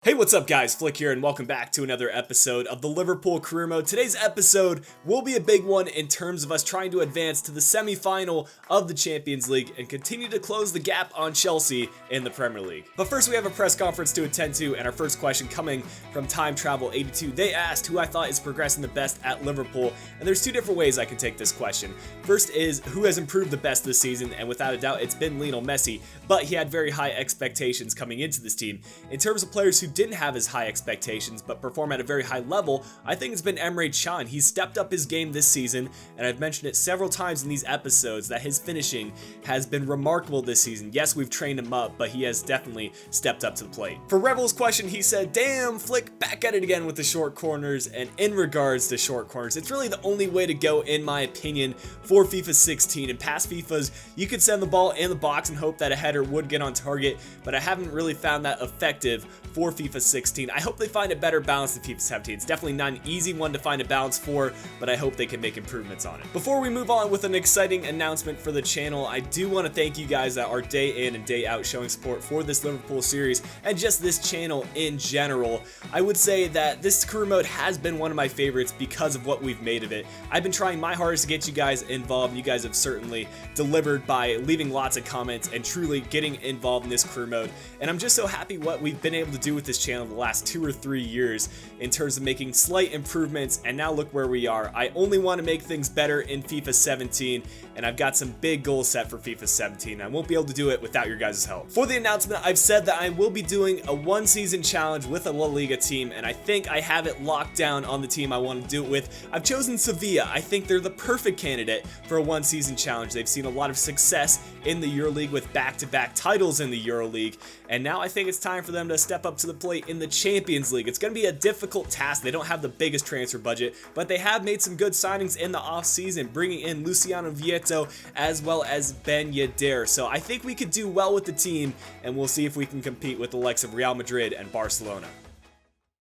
Hey, what's up guys, Flick here and welcome back to another episode of the Liverpool Career Mode. Today's episode will be a big one in terms of us trying to advance to the semi-final of the Champions League and continue to close the gap on Chelsea in the Premier League. But first we have a press conference to attend to, and our first question coming from Time Travel 82. They asked who I thought is progressing the best at Liverpool, and there's two different ways I can take this question. First is who has improved the best this season, and without a doubt it's been Lionel Messi, but he had very high expectations coming into this team. In terms of players who didn't have as high expectations but perform at a very high level, I think it's been Emre Can. He's stepped up his game this season, and I've mentioned it several times in these episodes that his finishing has been remarkable this season. Yes, we've trained him up, but he has definitely stepped up to the plate. For Rebel's question, he said, damn, Flick, back at it again with the short corners. And in regards to short corners, it's really the only way to go in my opinion for FIFA 16. In past FIFAs, you could send the ball in the box and hope that a header would get on target, but I haven't really found that effective for FIFA 16. I hope they find a better balance in FIFA 17. It's definitely not an easy one to find a balance for, but I hope they can make improvements on it. Before we move on with an exciting announcement for the channel, I do want to thank you guys that are day in and day out showing support for this Liverpool series and just this channel in general. I would say that this career mode has been one of my favorites because of what we've made of it. I've been trying my hardest to get you guys involved, and you guys have certainly delivered by leaving lots of comments and truly getting involved in this career mode. And I'm just so happy what we've been able to do with this channel the last 2 or 3 years in terms of making slight improvements, and now look where we are. I only want to make things better in FIFA 17, and I've got some big goals set for FIFA 17. I won't be able to do it without your guys' help. For the announcement, I've said that I will be doing a one-season challenge with a La Liga team, and I think I have it locked down on the team I want to do it with. I've chosen Sevilla. I think they're the perfect candidate for a one-season challenge. They've seen a lot of success in the EuroLeague with back-to-back titles in the EuroLeague, and now I think it's time for them to step up to the plate in the Champions League. It's going to be a difficult task. They don't have the biggest transfer budget, but they have made some good signings in the offseason, bringing in Luciano Vieto as well as Ben Yedder. So I think we could do well with the team, and we'll see if we can compete with the likes of Real Madrid and Barcelona.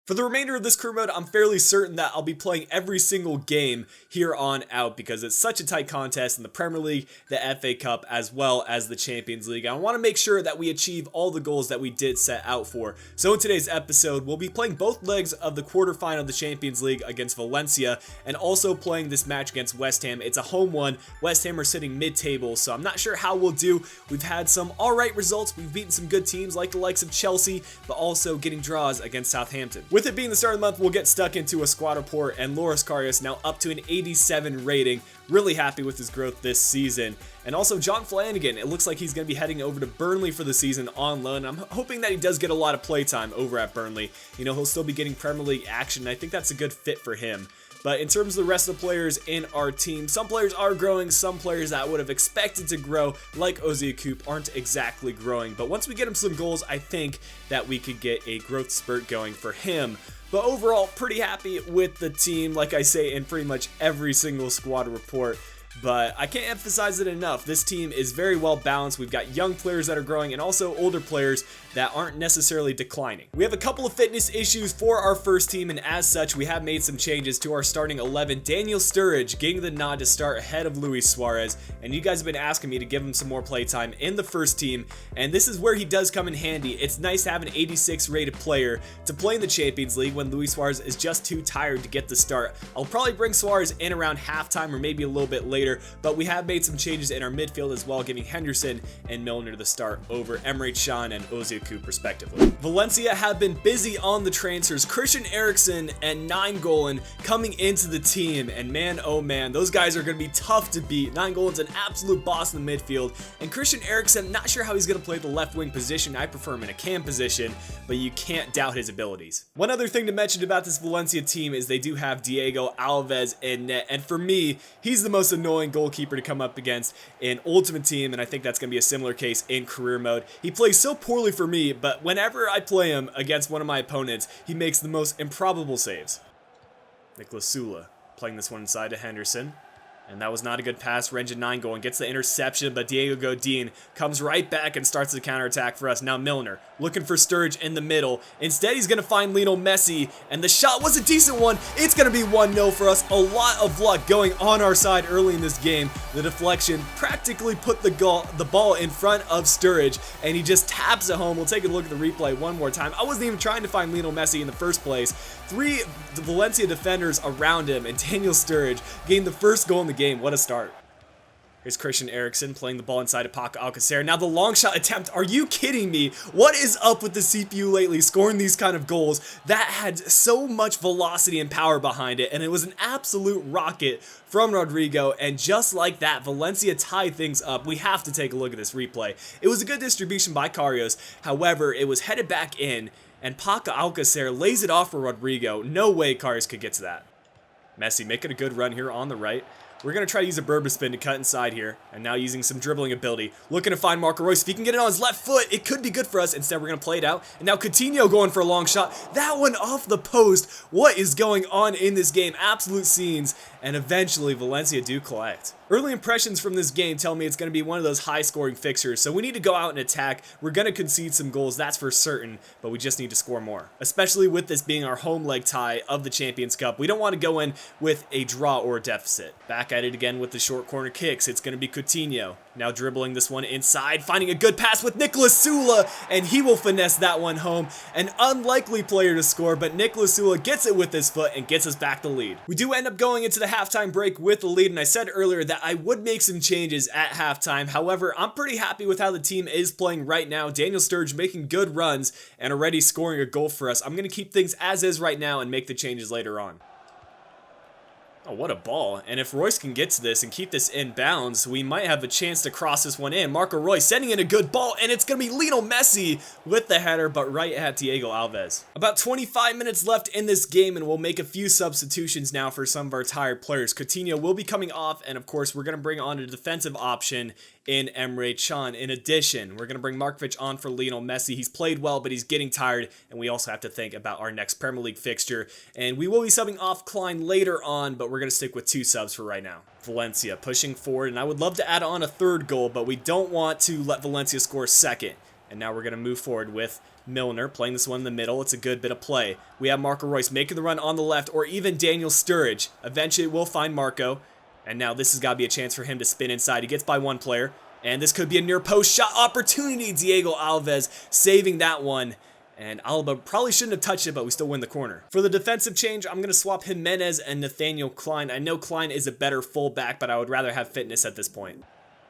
For the remainder of this career mode, I'm fairly certain that I'll be playing every single game here on out because it's such a tight contest in the Premier League, the FA Cup, as well as the Champions League. I want to make sure that we achieve all the goals that we did set out for. So in today's episode, we'll be playing both legs of the quarterfinal of the Champions League against Valencia, and also playing this match against West Ham. It's a home one. West Ham are sitting mid-table, so I'm not sure how we'll do. We've had some alright results. We've beaten some good teams like the likes of Chelsea, but also getting draws against Southampton. With it being the start of the month, we'll get stuck into a squad report, and Loris Karius now up to an 87 rating. Really happy with his growth this season. And also John Flanagan, it looks like he's going to be heading over to Burnley for the season on loan. I'm hoping that he does get a lot of playtime over at Burnley. You know, he'll still be getting Premier League action, and I think that's a good fit for him. But in terms of the rest of the players in our team, some players are growing, some players that I would have expected to grow, like Ozzy Coop, aren't exactly growing. But once we get him some goals, I think that we could get a growth spurt going for him. But overall, pretty happy with the team, like I say in pretty much every single squad report. But I can't emphasize it enough. This team is very well balanced. We've got young players that are growing and also older players that aren't necessarily declining. We have a couple of fitness issues for our first team, and as such, we have made some changes to our starting 11. Daniel Sturridge getting the nod to start ahead of Luis Suarez, and you guys have been asking me to give him some more playtime in the first team, and this is where he does come in handy. It's nice to have an 86 rated player to play in the Champions League when Luis Suarez is just too tired to get the start. I'll probably bring Suarez in around halftime or maybe a little bit later, but we have made some changes in our midfield as well, giving Henderson and Milner the start over Emre Can and Ozzy Coop respectively. Valencia have been busy on the transfers. Christian Eriksen and Nainggolan coming into the team, and man, oh man, those guys are going to be tough to beat. Nainggolan's an absolute boss in the midfield, and Christian Eriksen, not sure how he's going to play the left wing position. I prefer him in a cam position, but you can't doubt his abilities. One other thing to mention about this Valencia team is they do have Diego Alves in net, and for me, he's the most annoying goalkeeper to come up against in Ultimate Team, and I think that's going to be a similar case in career mode. He plays so poorly for me, but whenever I play him against one of my opponents, he makes the most improbable saves. Nicolas Sula playing this one inside to Henderson. And that was not a good pass. Rengen Nainggolan gets the interception, but Diego Godin comes right back and starts the counterattack for us. Now Milner looking for Sturridge in the middle. Instead, he's going to find Lionel Messi, and the shot was a decent one. It's going to be 1-0 for us. A lot of luck going on our side early in this game. The deflection practically put the ball in front of Sturridge, and he just taps it home. We'll take a look at the replay one more time. I wasn't even trying to find Lionel Messi in the first place. 3 Valencia defenders around him, and Daniel Sturridge gained the first goal in the game. What a start. Here's Christian Eriksen playing the ball inside of Paco Alcacer. Now the long shot attempt. Are you kidding me? What is up with the CPU lately scoring these kind of goals? That had so much velocity and power behind it, and it was an absolute rocket from Rodrigo, and just like that, Valencia tied things up. We have to take a look at this replay. It was a good distribution by Karius. However, it was headed back in, and Paco Alcacer lays it off for Rodrigo. No way Karius could get to that. Messi making a good run here on the right. We're going to try to use a Berba spin to cut inside here, and now using some dribbling ability. Looking to find Marco Reus. If he can get it on his left foot, it could be good for us. Instead, we're going to play it out, and now Coutinho going for a long shot. That one off the post. What is going on in this game? Absolute scenes, and eventually Valencia do collect. Early impressions from this game tell me it's going to be one of those high-scoring fixtures, so we need to go out and attack. We're going to concede some goals, that's for certain, but we just need to score more. Especially with this being our home leg tie of the Champions Cup, we don't want to go in with a draw or a deficit. Back at it again with the short corner kicks. It's going to be Coutinho. Now dribbling this one inside, finding a good pass with Nicolas Sula, and he will finesse that one home. An unlikely player to score, but Nicolas Sula gets it with his foot and gets us back the lead. We do end up going into the halftime break with the lead, and I said earlier that I would make some changes at halftime. However, I'm pretty happy with how the team is playing right now. Daniel Sturridge making good runs and already scoring a goal for us. I'm going to keep things as is right now and make the changes later on. Oh, what a ball. And if Royce can get to this and keep this in bounds, we might have a chance to cross this one in. Marco Reus sending in a good ball, and it's going to be Lionel Messi with the header, but right at Diego Alves. About 25 minutes left in this game, and we'll make a few substitutions now for some of our tired players. Coutinho will be coming off, and of course, we're going to bring on a defensive option in Emre Can. In addition, we're going to bring Markovic on for Lionel Messi. He's played well, but he's getting tired, and we also have to think about our next Premier League fixture. And we will be subbing off Klein later on, but we're going to stick with 2 subs for right now. Valencia pushing forward, and I would love to add on a 3rd goal, but we don't want to let Valencia score 2nd. And now we're going to move forward with Milner playing this one in the middle. It's a good bit of play. We have Marco Reus making the run on the left, or even Daniel Sturridge. Eventually, we'll find Marco. And now this has got to be a chance for him to spin inside. He gets by one player, and this could be a near post shot opportunity. Diego Alves saving that one. And Alba probably shouldn't have touched it, but we still win the corner. For the defensive change, I'm going to swap Jimenez and Nathaniel Klein. I know Klein is a better fullback, but I would rather have fitness at this point.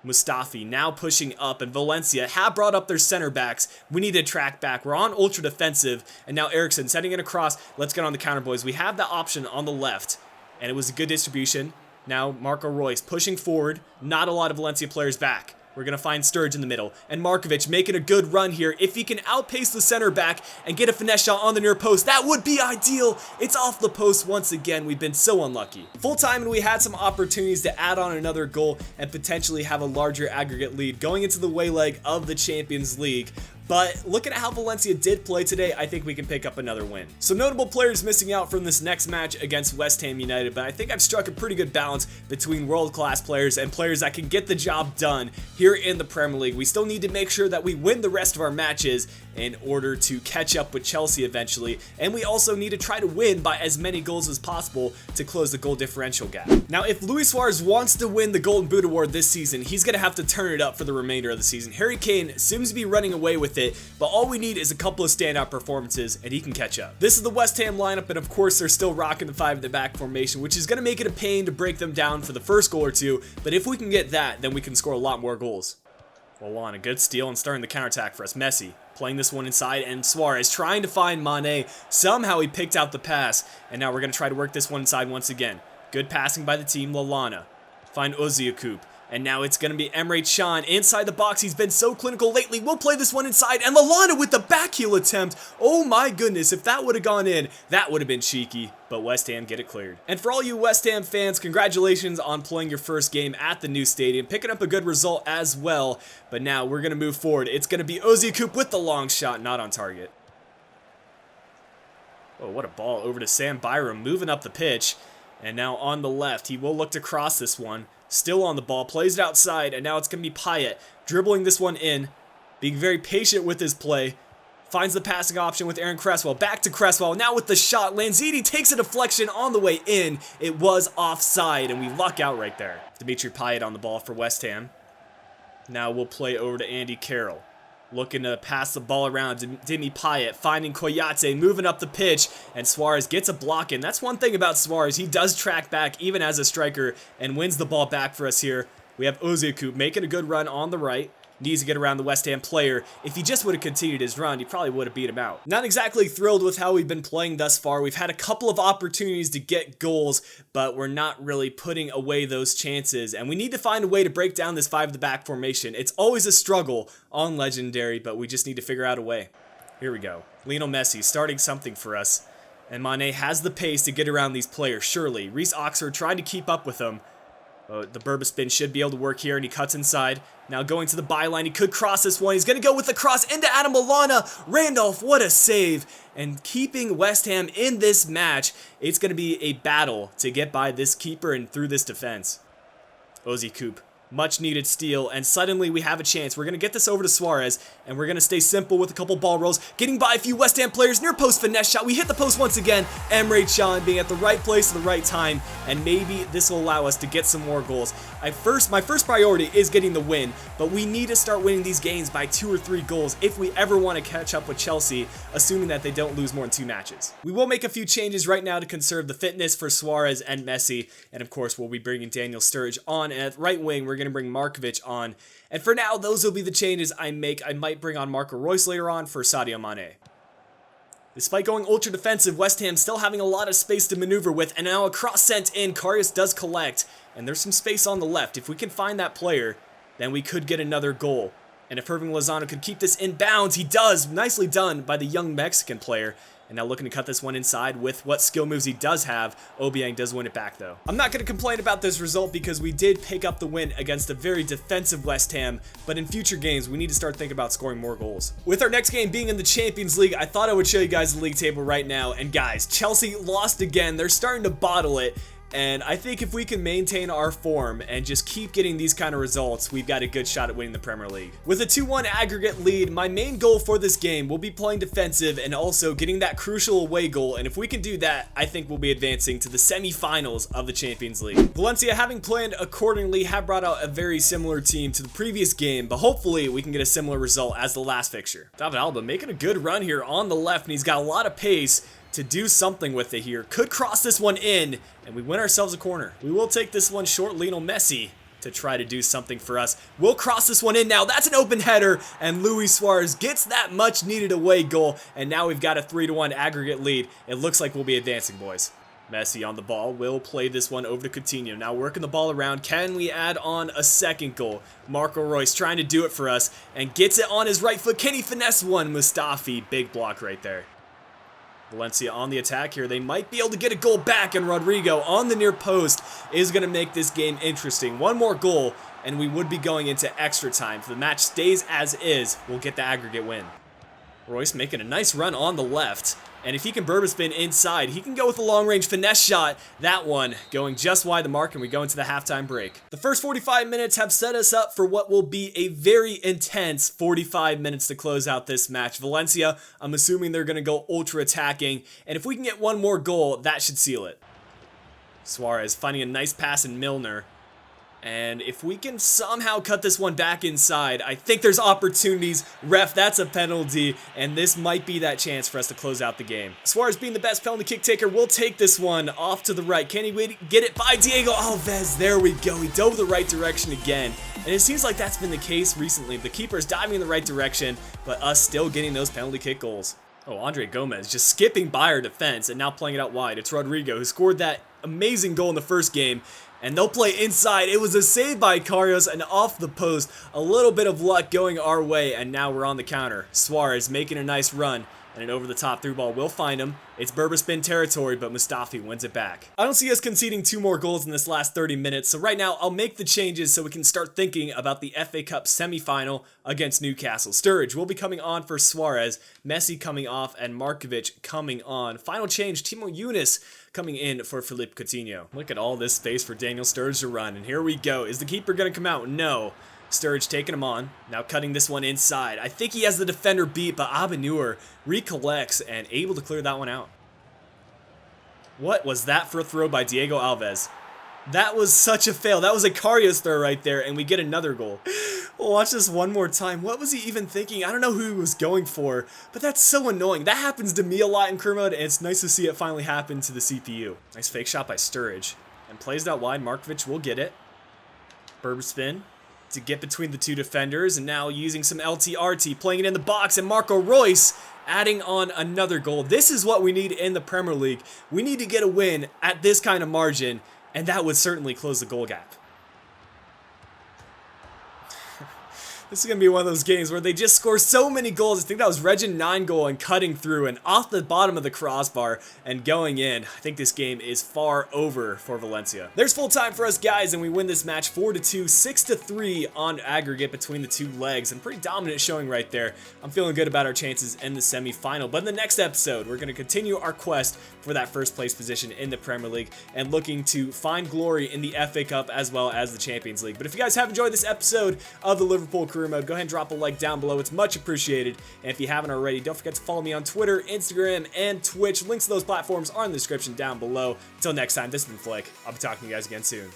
Mustafi now pushing up, and Valencia have brought up their center backs. We need to track back. We're on ultra defensive, and now Eriksen setting it across. Let's get on the counter, boys. We have the option on the left, and it was a good distribution. Now Marco Reus pushing forward. Not a lot of Valencia players back. We're going to find Sturridge in the middle, and Markovic making a good run here. If he can outpace the center back and get a finesse shot on the near post, that would be ideal. It's off the post once again. We've been so unlucky. Full time, and we had some opportunities to add on another goal and potentially have a larger aggregate lead going into the away leg of the Champions League. But looking at how Valencia did play today, I think we can pick up another win. Some notable players missing out from this next match against West Ham United, but I think I've struck a pretty good balance between world-class players and players that can get the job done here in the Premier League. We still need to make sure that we win the rest of our matches in order to catch up with Chelsea eventually, and we also need to try to win by as many goals as possible to close the goal differential gap. Now, if Luis Suarez wants to win the Golden Boot Award this season, he's going to have to turn it up for the remainder of the season. Harry Kane seems to be running away with it, but all we need is a couple of standout performances and he can catch up. This is the West Ham lineup, and of course they're still rocking the 5 at the back formation, which is going to make it a pain to break them down for the first goal or two, but if we can get that, then we can score a lot more goals. Well, a good steal and starting the counterattack for us. Messi playing this one inside, and Suarez trying to find Mane. Somehow he picked out the pass, and now we're going to try to work this one inside once again. Good passing by the team. Lallana find Oziakoub, and now it's going to be Emre Can inside the box. He's been so clinical lately. We'll play this one inside, and Lallana with the back heel attempt. Oh my goodness, if that would have gone in, that would have been cheeky, but West Ham get it cleared. And for all you West Ham fans, congratulations on playing your first game at the new stadium, picking up a good result as well. But now we're going to move forward. It's going to be Oziakoub with the long shot, not on target. Oh, what a ball over to Sam Byram, moving up the pitch. And now on the left, he will look to cross this one. Still on the ball, plays it outside, and now it's going to be Payet dribbling this one in, being very patient with his play, finds the passing option with Aaron Cresswell. Back to Cresswell, now with the shot. Lanzini takes a deflection on the way in. It was offside, and we luck out right there. Dimitri Payet on the ball for West Ham. Now we'll play over to Andy Carroll. Looking to pass the ball around to Dimi Payet, finding Koyate, moving up the pitch, and Suarez gets a block in. That's one thing about Suarez. He does track back even as a striker and wins the ball back for us here. We have Oziaku making a good run on the right. Needs to get around the West Ham player. If he just would have continued his run, he probably would have beat him out. Not exactly thrilled with how we've been playing thus far. We've had a couple of opportunities to get goals, but we're not really putting away those chances. And we need to find a way to break down this 5-at-the-back formation. It's always a struggle on Legendary, but we just need to figure out a way. Here we go. Lionel Messi starting something for us. And Mane has the pace to get around these players, surely. Reece Oxford trying to keep up with them. The Berba spin should be able to work here, and he cuts inside. Now going to the byline, he could cross this one. He's going to go with the cross into Adam Lallana. Randolph, what a save. And keeping West Ham in this match, it's going to be a battle to get by this keeper and through this defense. Ozzy Coop. Much needed steal, and suddenly we have a chance. We're going to get this over to Suarez, and we're going to stay simple with a couple ball rolls, getting by a few West Ham players, near post finesse shot. We hit the post once again. Emre Can being at the right place at the right time, and maybe this will allow us to get some more goals. My first priority is getting the win, but we need to start winning these games by 2 or 3 goals if we ever want to catch up with Chelsea, assuming that they don't lose more than 2 matches. We will make a few changes right now to conserve the fitness for Suarez and Messi, and of course we'll be bringing Daniel Sturridge on at right wing. We're going to bring Markovic on, and for now those will be the changes I make. I might bring on Marco Reus later on for Sadio Mane. Despite going ultra defensive, West Ham still having a lot of space to maneuver with, and now a cross sent in. Karius does collect, and there's some space on the left. If we can find that player, then we could get another goal. And if Irving Lozano could keep this in bounds, he does. Nicely done by the young Mexican player. And now looking to cut this one inside with what skill moves he does have. Obiang does win it back though. I'm not going to complain about this result because we did pick up the win against a very defensive West Ham, but in future games we need to start thinking about scoring more goals. With our next game being in the Champions League, I thought I would show you guys the league table right now. And guys, Chelsea lost again. They're starting to bottle it. And I think if we can maintain our form and just keep getting these kind of results, we've got a good shot at winning the Premier League. With a 2-1 aggregate lead, my main goal for this game will be playing defensive and also getting that crucial away goal. And if we can do that, I think we'll be advancing to the semi-finals of the Champions League. Valencia, having planned accordingly, have brought out a very similar team to the previous game, but hopefully we can get a similar result as the last fixture. David Alba making a good run here on the left, and he's got a lot of pace to do something with it here. Could cross this one in, and we win ourselves a corner. We will take this one short. Lionel Messi to try to do something for us. We'll cross this one in now. That's an open header, and Luis Suarez gets that much needed away goal, and now we've got a 3-1 aggregate lead. It looks like we'll be advancing, boys. Messi on the ball will play this one over to Coutinho. Now working the ball around. Can we add on a second goal? Marco Reus trying to do it for us and gets it on his right foot. Can he finesse one? Mustafi, big block right there. Valencia on the attack here. They might be able to get a goal back, and Rodrigo on the near post is going to make this game interesting. One more goal, and we would be going into extra time. If the match stays as is, we'll get the aggregate win. Royce making a nice run on the left. And if he can Berba spin inside, he can go with a long-range finesse shot. That one going just wide the mark, and we go into the halftime break. The first 45 minutes have set us up for what will be a very intense 45 minutes to close out this match. Valencia, I'm assuming they're going to go ultra attacking, and if we can get one more goal, that should seal it. Suarez finding a nice pass in Milner. And if we can somehow cut this one back inside, I think there's opportunities. Ref, that's a penalty, and this might be that chance for us to close out the game. Suarez being the best penalty kick taker will take this one off to the right. Can he get it by Diego Alves? There we go. He dove the right direction again. And it seems like that's been the case recently. The keeper's diving in the right direction, but us still getting those penalty kick goals. Oh, Andre Gomez just skipping by our defense and now playing it out wide. It's Rodrigo who scored that amazing goal in the first game. And they'll play inside. It was a save by Karius and off the post. A little bit of luck going our way, and now we're on the counter. Suarez making a nice run, and an over-the-top through ball will find him. It's Berba spin territory, but Mustafi wins it back. I don't see us conceding 2 more goals in this last 30 minutes, so right now I'll make the changes so we can start thinking about the FA Cup semi-final against Newcastle. Sturridge will be coming on for Suarez, Messi coming off, and Markovic coming on. Final change, Timo Yunus coming in for Philippe Coutinho. Look at all this space for Daniel Sturridge to run, and here we go. Is the keeper going to come out? No. Sturridge taking him on. Now cutting this one inside. I think he has the defender beat, but Abenur recollects and able to clear that one out. What was that for a throw by Diego Alves? That was such a fail. That was a Karius throw right there, and we get another goal. We'll watch this one more time. What was he even thinking? I don't know who he was going for, but that's so annoying. That happens to me a lot in career mode, and it's nice to see it finally happen to the CPU. Nice fake shot by Sturridge. And plays that wide. Markovic will get it. Berber spin to get between the two defenders, and now using some LTRT, playing it in the box, and Marco Reus adding on another goal. This is what we need in the Premier League. We need to get a win at this kind of margin, and that would certainly close the goal gap. This is going to be one of those games where they just score so many goals. I think that was Regin 9 goal and cutting through and off the bottom of the crossbar and going in. I think this game is far over for Valencia. There's full time for us guys, and we win this match 4-2, 6-3 on aggregate between the two legs, and pretty dominant showing right there. I'm feeling good about our chances in the semi-final. But in the next episode, we're going to continue our quest for that first place position in the Premier League and looking to find glory in the FA Cup as well as the Champions League. But if you guys have enjoyed this episode of the Liverpool Career Mode, go ahead and drop a like down below. It's much appreciated. And if you haven't already, don't forget to follow me on Twitter, Instagram, and Twitch. Links to those platforms are in the description down below. Until next time, this has been Flick. I'll be talking to you guys again soon.